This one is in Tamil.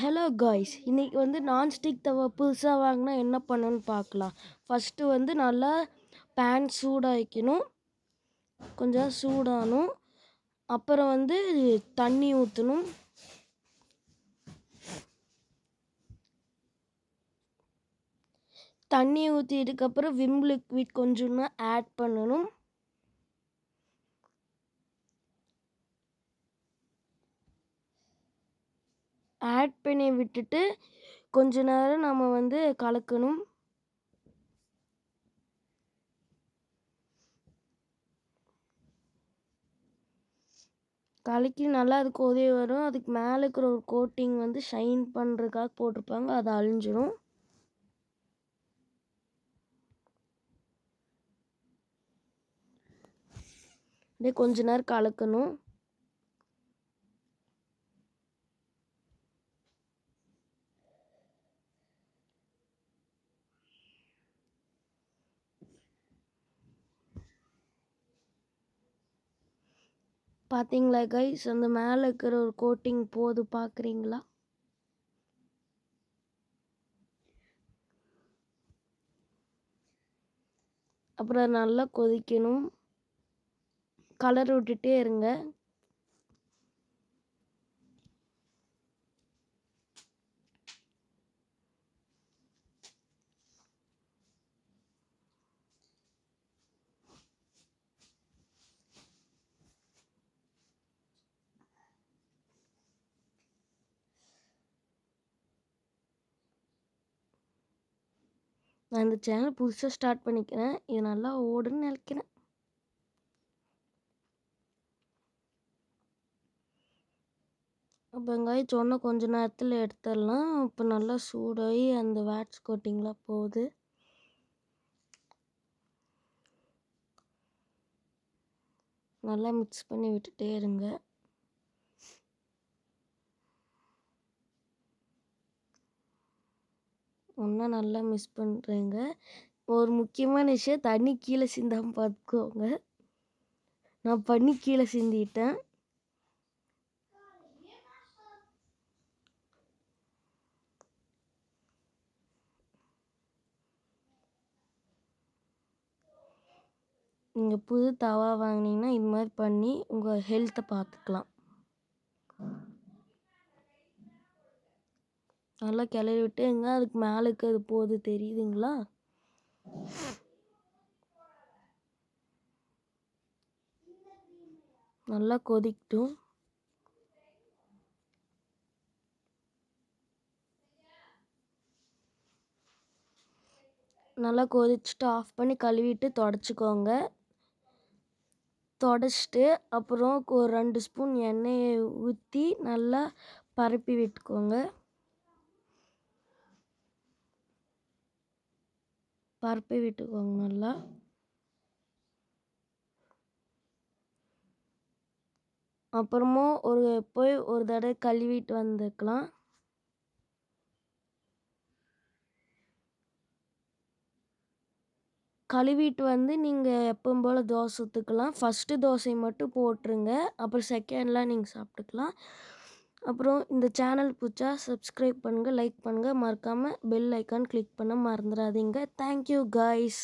ஹலோ காய்ஸ், இன்றைக்கி வந்து நான்ஸ்டிக் தவா புதுசாக வாங்கினா என்ன பண்ணணும்னு பார்க்கலாம். ஃபஸ்ட்டு வந்து நல்லா பேன் சூடாகிக்கணும், கொஞ்சம் சூடாகணும். அப்புறம் வந்து தண்ணி ஊற்றணும். தண்ணி ஊற்றிட்டுக்கப்புறம் விம் லிக்விட் கொஞ்சமாக ஆட் பண்ணணும். ஆட் பண்ணி விட்டுட்டு கொஞ்ச நேரம் நம்ம வந்து கலக்கணும். கலக்கி நல்லா அது கொதி வரும். அதுக்கு மேலே இருக்கிற ஒரு கோட்டிங் வந்து ஷைன் பண்ணுறதுக்காக போட்டிருப்பாங்க, அது அழிஞ்சிடும். அப்படியே கொஞ்ச நேரம் கலக்கணும். பார்த்தீங்களா கைஸ், அந்த மேலே இருக்கிற ஒரு கோட்டிங் போது பார்க்குறீங்களா? அப்புறம் நல்லா கொதிக்கணும், கலர் விட்டுட்டே இருங்க. நான் இந்த சேனல் புதுசாக ஸ்டார்ட் பண்ணிக்கிறேன், இது நல்லா ஓடுன்னு நினைக்கிறேன். வெங்காயம் சொன்ன கொஞ்ச நேரத்தில் எடுத்துடலாம். இப்போ நல்லா சூடாகி அந்த வேட்ஸ் கோட்டிங்லாம் போகுது. நல்லா மிக்ஸ் பண்ணி விட்டுட்டே இருங்க. ஒன்றா நல்லா மிக்ஸ் பண்ணுறேங்க. ஒரு முக்கியமான விஷயம், தண்ணி கீழே சிந்தாமல் பார்த்துக்கோங்க. நான் பண்ணி கீழே சிந்திட்டேன். நீங்கள் புது தவா வாங்கினீங்கன்னா இது மாதிரி பண்ணி உங்கள் ஹெல்த்தை பார்த்துக்கலாம். நல்லா கிளறி விட்டுங்க. அதுக்கு மேலே இருக்கிறது போது தெரியுதுங்களா? நல்லா கொதிக்கட்டும். நல்லா கொதிச்சுட்டு ஆஃப் பண்ணி கழுவிட்டு தொடச்சிக்கோங்க. தொடச்சிட்டு அப்புறம் ஒரு 2 ஸ்பூன் எண்ணெயை ஊற்றி நல்லா பரப்பி விட்டுக்கோங்க. நல்லா. அப்புறமா போய் ஒரு தடவை கழுவிட்டு வந்துக்கலாம். கழுவிட்டு வந்து நீங்கள் எப்பவும் போல் தோசை ஊற்றிக்கலாம். ஃபஸ்ட்டு தோசை மட்டும் போட்டுருங்க, அப்புறம் செகண்ட்லாம் நீங்கள் சாப்பிட்டுக்கலாம். அப்புறம் இந்த சேனல் பிடிச்சா சப்ஸ்கிரைப் பண்ணுங்கள், லைக் பண்ணுங்கள், மறக்காமல் பெல் ஐக்கான் கிளிக் பண்ண மறந்துடாதீங்க. Thank you guys.